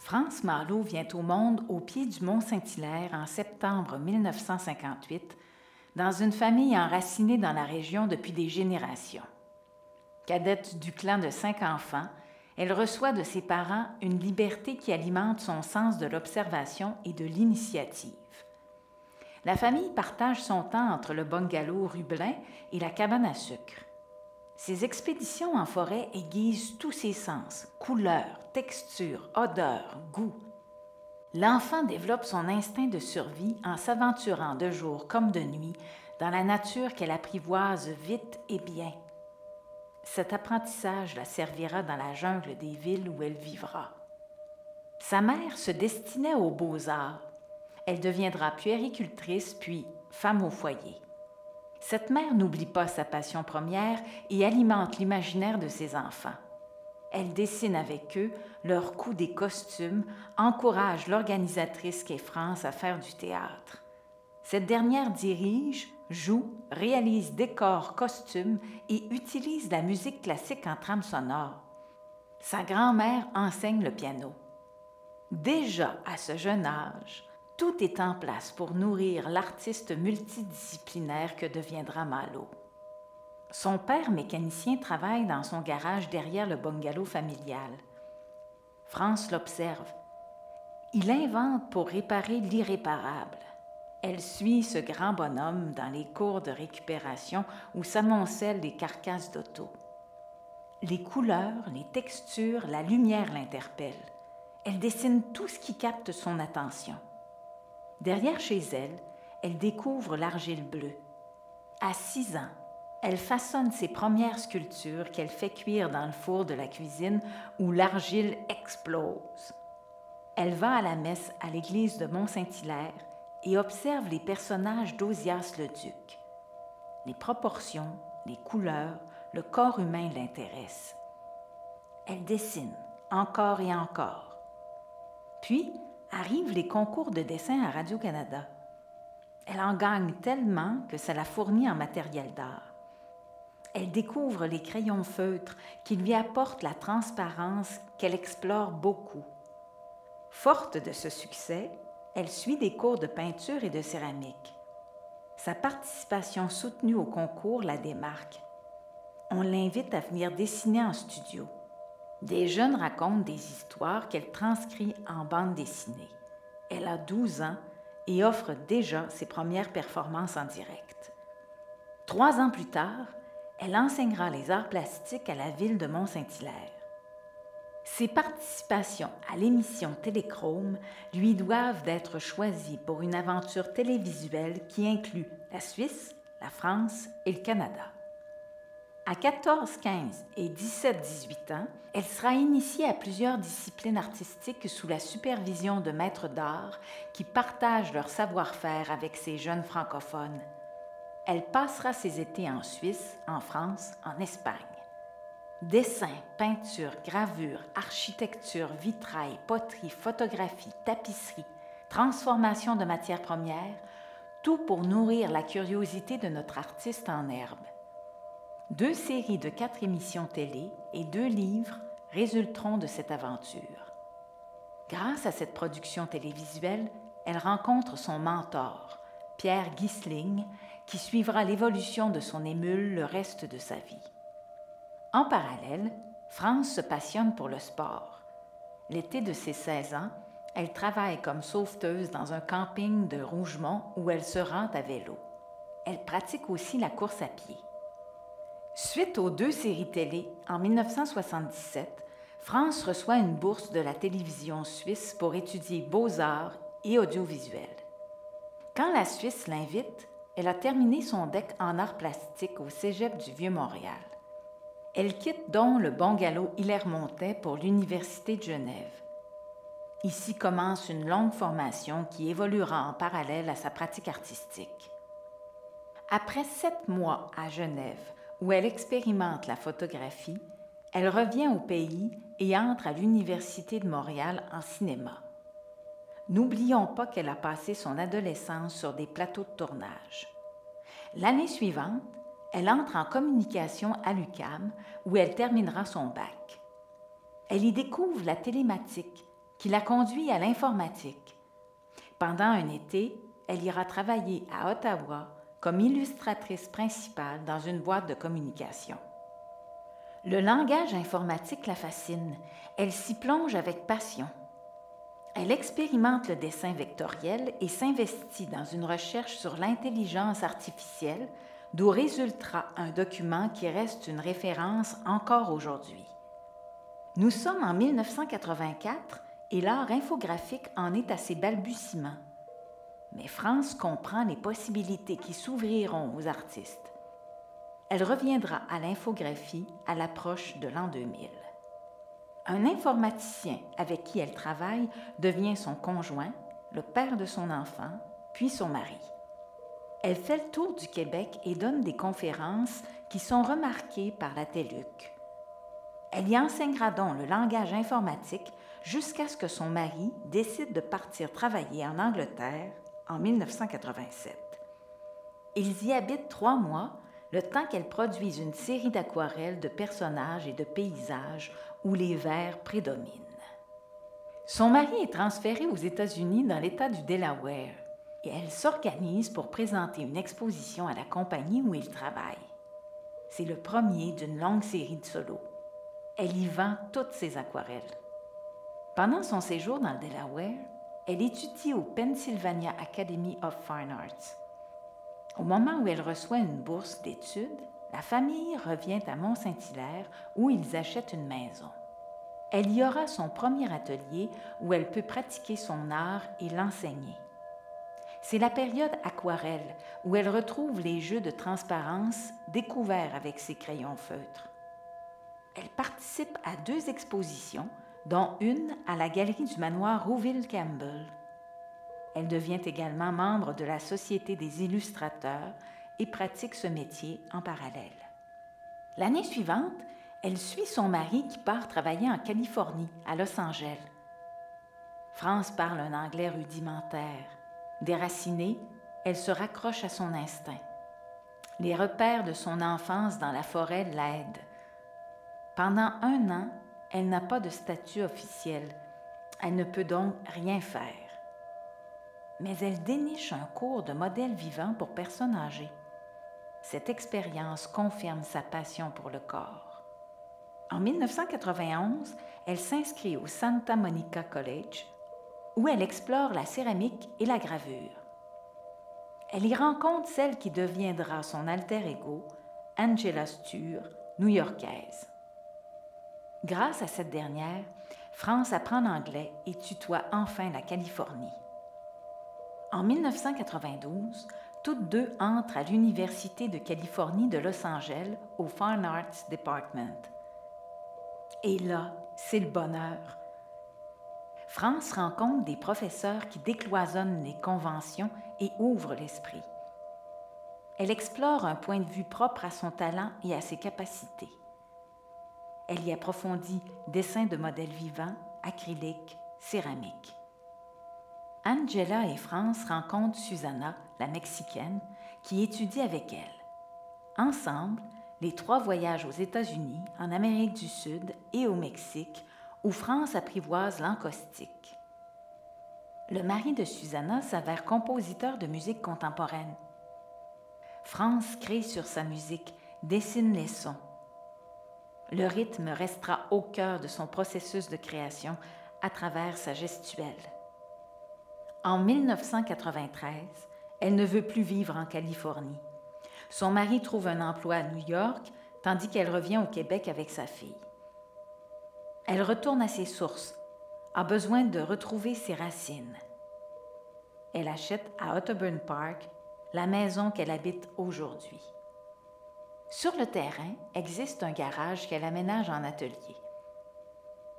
France Malo vient au monde au pied du Mont Saint-Hilaire en septembre 1958, dans une famille enracinée dans la région depuis des générations. Cadette du clan de 5 enfants, elle reçoit de ses parents une liberté qui alimente son sens de l'observation et de l'initiative. La famille partage son temps entre le bungalow Rubelin et la cabane à sucre. Ses expéditions en forêt aiguisent tous ses sens, couleurs, textures, odeurs, goûts. L'enfant développe son instinct de survie en s'aventurant de jour comme de nuit dans la nature qu'elle apprivoise vite et bien. Cet apprentissage la servira dans la jungle des villes où elle vivra. Sa mère se destinait aux beaux-arts. Elle deviendra puéricultrice puis femme au foyer. Cette mère n'oublie pas sa passion première et alimente l'imaginaire de ses enfants. Elle dessine avec eux leur coût des costumes, encourage l'organisatrice qu'est France à faire du théâtre. Cette dernière dirige, joue, réalise décors, costumes et utilise la musique classique en trame sonore. Sa grand-mère enseigne le piano. Déjà à ce jeune âge, tout est en place pour nourrir l'artiste multidisciplinaire que deviendra Malo. Son père mécanicien travaille dans son garage derrière le bungalow familial. France l'observe. Il invente pour réparer l'irréparable. Elle suit ce grand bonhomme dans les cours de récupération où s'amoncellent les carcasses d'auto. Les couleurs, les textures, la lumière l'interpellent. Elle dessine tout ce qui capte son attention. Derrière chez elle, elle découvre l'argile bleue. À 6 ans, elle façonne ses premières sculptures qu'elle fait cuire dans le four de la cuisine où l'argile explose. Elle va à la messe à l'église de Mont-Saint-Hilaire et observe les personnages d'Ozias le Duc. Les proportions, les couleurs, le corps humain l'intéressent. Elle dessine encore et encore. Puis arrivent les concours de dessin à Radio-Canada. Elle en gagne tellement que ça la fournit en matériel d'art. Elle découvre les crayons feutres qui lui apportent la transparence qu'elle explore beaucoup. Forte de ce succès, elle suit des cours de peinture et de céramique. Sa participation soutenue au concours la démarque. On l'invite à venir dessiner en studio. Des jeunes racontent des histoires qu'elle transcrit en bande dessinée. Elle a 12 ans et offre déjà ses premières performances en direct. 3 ans plus tard, elle enseignera les arts plastiques à la ville de Mont-Saint-Hilaire. Ses participations à l'émission Téléchrome lui doivent d'être choisies pour une aventure télévisuelle qui inclut la Suisse, la France et le Canada. À 14, 15 et 17-18 ans, elle sera initiée à plusieurs disciplines artistiques sous la supervision de maîtres d'art qui partagent leur savoir-faire avec ces jeunes francophones. Elle passera ses étés en Suisse, en France, en Espagne. Dessin, peinture, gravure, architecture, vitrail, poterie, photographie, tapisserie, transformation de matières premières, tout pour nourrir la curiosité de notre artiste en herbe. 2 séries de 4 émissions télé et 2 livres résulteront de cette aventure. Grâce à cette production télévisuelle, elle rencontre son mentor, Pierre Gissling, qui suivra l'évolution de son émule le reste de sa vie. En parallèle, France se passionne pour le sport. L'été de ses 16 ans, elle travaille comme sauveteuse dans un camping de Rougemont où elle se rend à vélo. Elle pratique aussi la course à pied. Suite aux 2 séries télé, en 1977, France reçoit une bourse de la télévision suisse pour étudier beaux-arts et audiovisuel. Quand la Suisse l'invite, elle a terminé son DEC en arts plastiques au Cégep du Vieux-Montréal. Elle quitte donc le bungalow Hilaire-Montet pour l'Université de Genève. Ici commence une longue formation qui évoluera en parallèle à sa pratique artistique. Après 7 mois à Genève, où elle expérimente la photographie, elle revient au pays et entre à l'Université de Montréal en cinéma. N'oublions pas qu'elle a passé son adolescence sur des plateaux de tournage. L'année suivante, elle entre en communication à l'UQAM, où elle terminera son bac. Elle y découvre la télématique, qui la conduit à l'informatique. Pendant un été, elle ira travailler à Ottawa comme illustratrice principale dans une boîte de communication. Le langage informatique la fascine. Elle s'y plonge avec passion. Elle expérimente le dessin vectoriel et s'investit dans une recherche sur l'intelligence artificielle, d'où résultera un document qui reste une référence encore aujourd'hui. Nous sommes en 1984 et l'art infographique en est à ses balbutiements. Mais France comprend les possibilités qui s'ouvriront aux artistes. Elle reviendra à l'infographie à l'approche de l'an 2000. Un informaticien avec qui elle travaille devient son conjoint, le père de son enfant, puis son mari. Elle fait le tour du Québec et donne des conférences qui sont remarquées par la TELUC. Elle y enseignera donc le langage informatique jusqu'à ce que son mari décide de partir travailler en Angleterre en 1987. Ils y habitent 3 mois, le temps qu'elle produise une série d'aquarelles de personnages et de paysages où les verts prédominent. Son mari est transféré aux États-Unis dans l'État du Delaware et elle s'organise pour présenter une exposition à la compagnie où il travaille. C'est le premier d'une longue série de solos. Elle y vend toutes ses aquarelles. Pendant son séjour dans le Delaware, elle étudie au Pennsylvania Academy of Fine Arts. Au moment où elle reçoit une bourse d'études, la famille revient à Mont-Saint-Hilaire où ils achètent une maison. Elle y aura son premier atelier où elle peut pratiquer son art et l'enseigner. C'est la période aquarelle où elle retrouve les jeux de transparence découverts avec ses crayons feutres. Elle participe à 2 expositions, dont une à la galerie du manoir Rouville-Campbell. Elle devient également membre de la Société des illustrateurs et pratique ce métier en parallèle. L'année suivante, elle suit son mari qui part travailler en Californie, à Los Angeles. France parle un anglais rudimentaire. Déracinée, elle se raccroche à son instinct. Les repères de son enfance dans la forêt l'aident. Pendant 1 an, elle n'a pas de statut officiel. Elle ne peut donc rien faire. Mais elle déniche un cours de modèle vivant pour personnes âgées. Cette expérience confirme sa passion pour le corps. En 1991, elle s'inscrit au Santa Monica College, où elle explore la céramique et la gravure. Elle y rencontre celle qui deviendra son alter ego, Angela Sture, new-yorkaise. Grâce à cette dernière, France apprend l'anglais et tutoie enfin la Californie. En 1992, toutes 2 entrent à l'Université de Californie de Los Angeles au Fine Arts Department. Et là, c'est le bonheur. France rencontre des professeurs qui décloisonnent les conventions et ouvrent l'esprit. Elle explore un point de vue propre à son talent et à ses capacités. Elle y approfondit dessin de modèles vivants, acrylique, céramique. Angela et France rencontrent Susana, la Mexicaine, qui étudie avec elle. Ensemble, les 3 voyagent aux États-Unis, en Amérique du Sud et au Mexique, où France apprivoise l'encaustique. Le mari de Susana s'avère compositeur de musique contemporaine. France crée sur sa musique, dessine les sons. Le rythme restera au cœur de son processus de création à travers sa gestuelle. En 1993, elle ne veut plus vivre en Californie. Son mari trouve un emploi à New York, tandis qu'elle revient au Québec avec sa fille. Elle retourne à ses sources, a besoin de retrouver ses racines. Elle achète à Otterburn Park la maison qu'elle habite aujourd'hui. Sur le terrain existe un garage qu'elle aménage en atelier.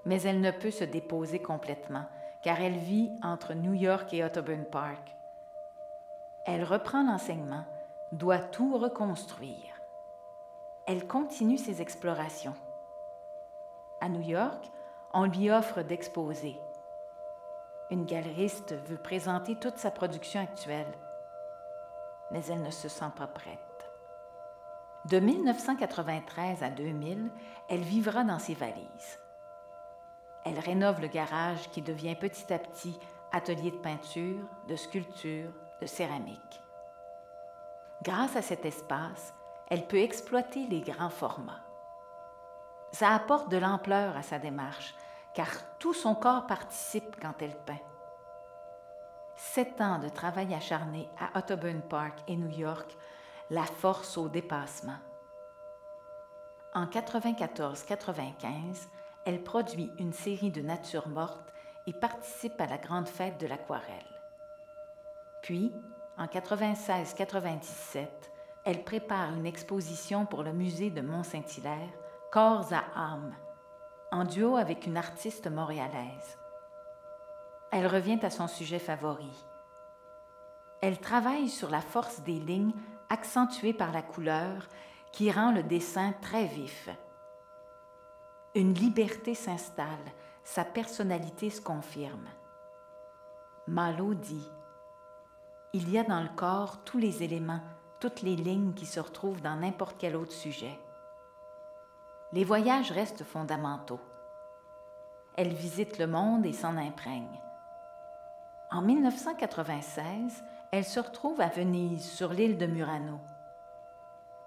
Mais elle ne peut se déposer complètement, car elle vit entre New York et Otterburn Park. Elle reprend l'enseignement, doit tout reconstruire. Elle continue ses explorations. À New York, on lui offre d'exposer. Une galeriste veut présenter toute sa production actuelle, mais elle ne se sent pas prête. De 1993 à 2000, elle vivra dans ses valises. Elle rénove le garage qui devient petit à petit atelier de peinture, de sculpture, de céramique. Grâce à cet espace, elle peut exploiter les grands formats. Ça apporte de l'ampleur à sa démarche, car tout son corps participe quand elle peint. 7 ans de travail acharné à Audubon Park et New York la forcent au dépassement. En 94-95, elle produit une série de natures mortes et participe à la grande fête de l'aquarelle. Puis, en 96-97, elle prépare une exposition pour le musée de Mont-Saint-Hilaire, Corps à âme, en duo avec une artiste montréalaise. Elle revient à son sujet favori. Elle travaille sur la force des lignes accentuées par la couleur qui rend le dessin très vif. Une liberté s'installe, sa personnalité se confirme. Malo dit « Il y a dans le corps tous les éléments, toutes les lignes qui se retrouvent dans n'importe quel autre sujet. » Les voyages restent fondamentaux. Elle visite le monde et s'en imprègne. En 1996, elle se retrouve à Venise, sur l'île de Murano.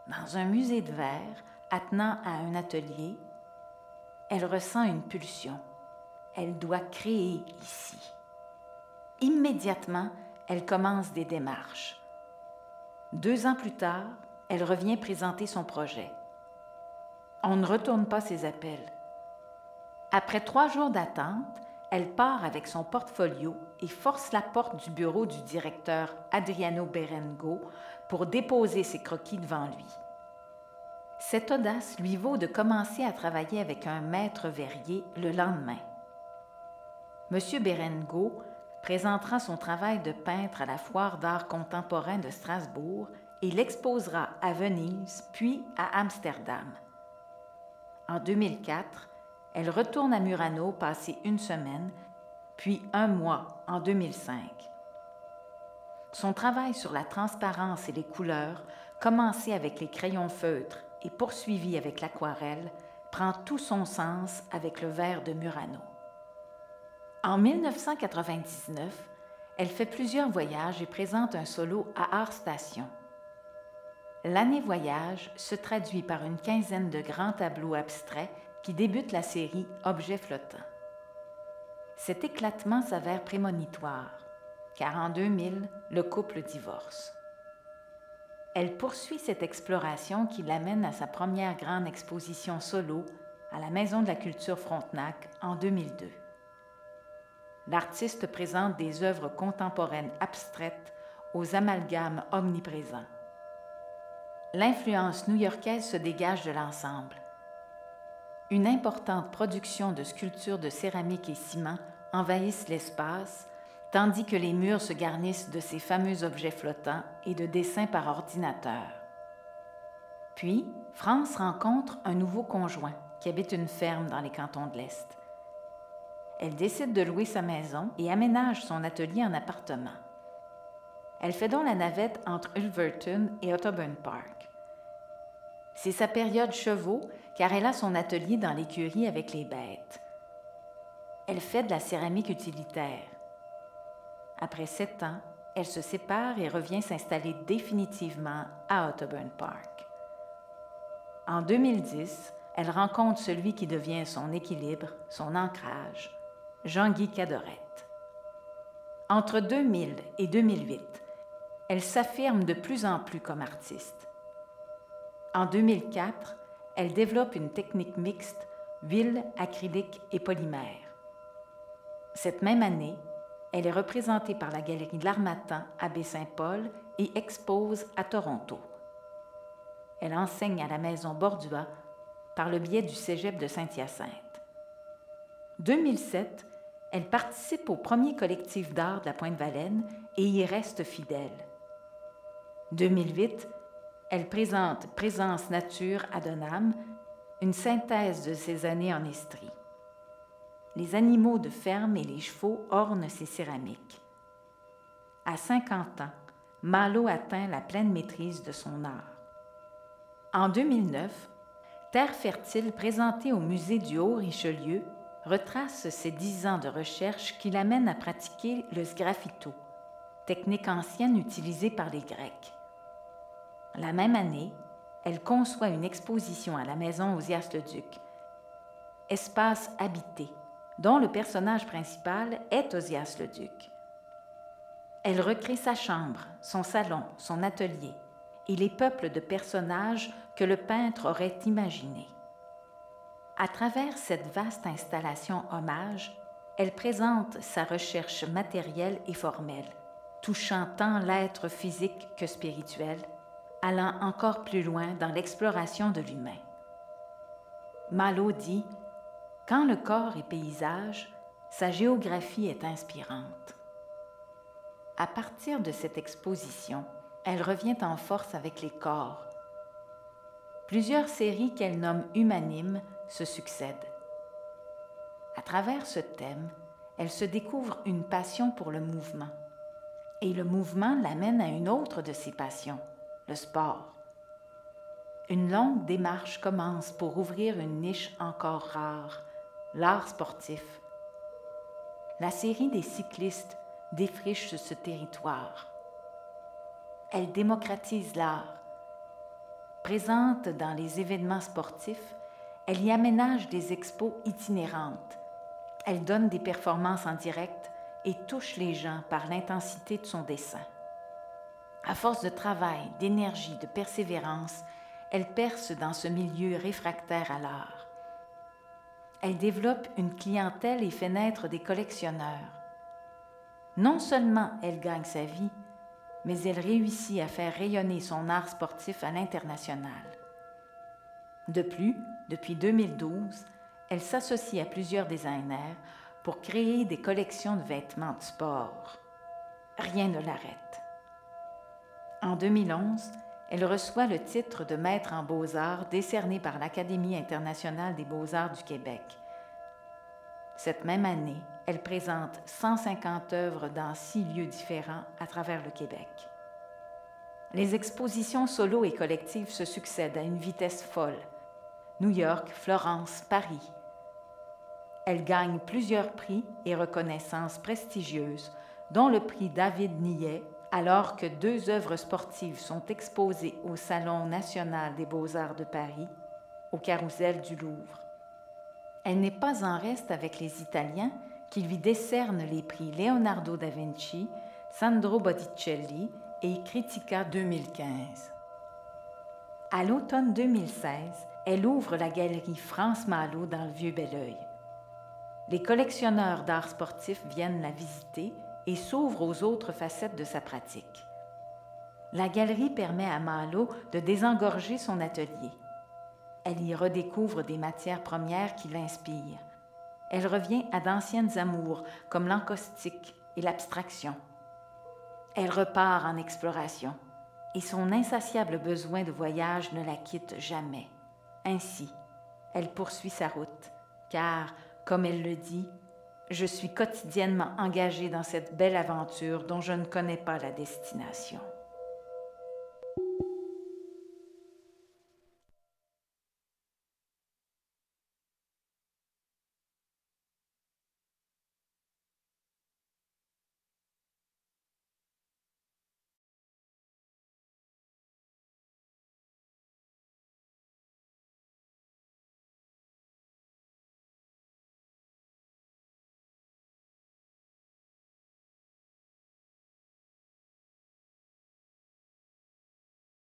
Dans un musée de verre, attenant à un atelier, elle ressent une pulsion. Elle doit créer ici. Immédiatement, elle commence des démarches. 2 ans plus tard, elle revient présenter son projet. On ne retourne pas ses appels. Après 3 jours d'attente, elle part avec son portfolio et force la porte du bureau du directeur Adriano Berengo pour déposer ses croquis devant lui. Cette audace lui vaut de commencer à travailler avec un maître verrier le lendemain. M. Berengo présentera son travail de peintre à la Foire d'art contemporain de Strasbourg et l'exposera à Venise, puis à Amsterdam. En 2004, elle retourne à Murano passer 1 semaine, puis 1 mois en 2005. Son travail sur la transparence et les couleurs, commencé avec les crayons feutres et poursuivi avec l'aquarelle, prend tout son sens avec le verre de Murano. En 1999, elle fait plusieurs voyages et présente un solo à Art Station. L'année voyage se traduit par une quinzaine de grands tableaux abstraits qui débutent la série Objets flottants. Cet éclatement s'avère prémonitoire, car en 2000, le couple divorce. Elle poursuit cette exploration qui l'amène à sa première grande exposition solo à la Maison de la Culture Frontenac en 2002. L'artiste présente des œuvres contemporaines abstraites aux amalgames omniprésents. L'influence new-yorkaise se dégage de l'ensemble. Une importante production de sculptures de céramique et ciment envahissent l'espace, tandis que les murs se garnissent de ces fameux objets flottants et de dessins par ordinateur. Puis, France rencontre un nouveau conjoint qui habite une ferme dans les cantons de l'Est. Elle décide de louer sa maison et aménage son atelier en appartement. Elle fait donc la navette entre Ulverton et Audubon Park. C'est sa période chevaux, car elle a son atelier dans l'écurie avec les bêtes. Elle fait de la céramique utilitaire. Après 7 ans, elle se sépare et revient s'installer définitivement à Audubon Park. En 2010, elle rencontre celui qui devient son équilibre, son ancrage, Jean-Guy Cadorette. Entre 2000 et 2008, elle s'affirme de plus en plus comme artiste. En 2004, elle développe une technique mixte, huile, acrylique et polymère. Cette même année, elle est représentée par la Galerie de l'Harmattan à Baie-Saint-Paul et expose à Toronto. Elle enseigne à la Maison Bordua par le biais du Cégep de Saint-Hyacinthe. 2007, elle participe au premier collectif d'art de la Pointe-Valaine et y reste fidèle. 2008, elle présente Présence Nature à Donham, une synthèse de ses années en Estrie. Les animaux de ferme et les chevaux ornent ses céramiques. À 50 ans, Malo atteint la pleine maîtrise de son art. En 2009, Terre fertile présentée au musée du Haut-Richelieu retrace ses 10 ans de recherche qui l'amènent à pratiquer le sgraffito, technique ancienne utilisée par les Grecs. La même année, elle conçoit une exposition à la maison Osias-le-Duc, espace habité, dont le personnage principal est Osias-le-Duc. Elle recrée sa chambre, son salon, son atelier et les peuples de personnages que le peintre aurait imaginés. À travers cette vaste installation hommage, elle présente sa recherche matérielle et formelle, touchant tant l'être physique que spirituel, allant encore plus loin dans l'exploration de l'humain. Malo dit « Quand le corps est paysage, sa géographie est inspirante ». À partir de cette exposition, elle revient en force avec les corps. Plusieurs séries qu'elle nomme humanimes se succèdent. À travers ce thème, elle se découvre une passion pour le mouvement. Et le mouvement l'amène à une autre de ses passions, le sport. Une longue démarche commence pour ouvrir une niche encore rare, l'art sportif. La série des cyclistes défriche ce territoire. Elle démocratise l'art. Présente dans les événements sportifs, elle y aménage des expos itinérantes. Elle donne des performances en direct et touche les gens par l'intensité de son dessin. À force de travail, d'énergie, de persévérance, elle perce dans ce milieu réfractaire à l'art. Elle développe une clientèle et fait naître des collectionneurs. Non seulement elle gagne sa vie, mais elle réussit à faire rayonner son art sportif à l'international. De plus, depuis 2012, elle s'associe à plusieurs designers pour créer des collections de vêtements de sport. Rien ne l'arrête. En 2011, elle reçoit le titre de maître en beaux-arts décerné par l'Académie internationale des beaux-arts du Québec. Cette même année, elle présente 150 œuvres dans 6 lieux différents à travers le Québec. Les expositions solo et collectives se succèdent à une vitesse folle. New York, Florence, Paris. Elle gagne plusieurs prix et reconnaissances prestigieuses, dont le prix David Millet, alors que 2 œuvres sportives sont exposées au Salon national des beaux-arts de Paris, au Carrousel du Louvre. Elle n'est pas en reste avec les Italiens qui lui décernent les prix Leonardo da Vinci, Sandro Botticelli et Critica 2015. À l'automne 2016, elle ouvre la galerie France Malo dans le Vieux-Belleuil. Les collectionneurs d'art sportif viennent la visiter et s'ouvrent aux autres facettes de sa pratique. La galerie permet à Malo de désengorger son atelier. Elle y redécouvre des matières premières qui l'inspirent. Elle revient à d'anciennes amours comme l'encaustique et l'abstraction. Elle repart en exploration et son insatiable besoin de voyage ne la quitte jamais. Ainsi, elle poursuit sa route, car, comme elle le dit, « Je suis quotidiennement engagée dans cette belle aventure dont je ne connais pas la destination. »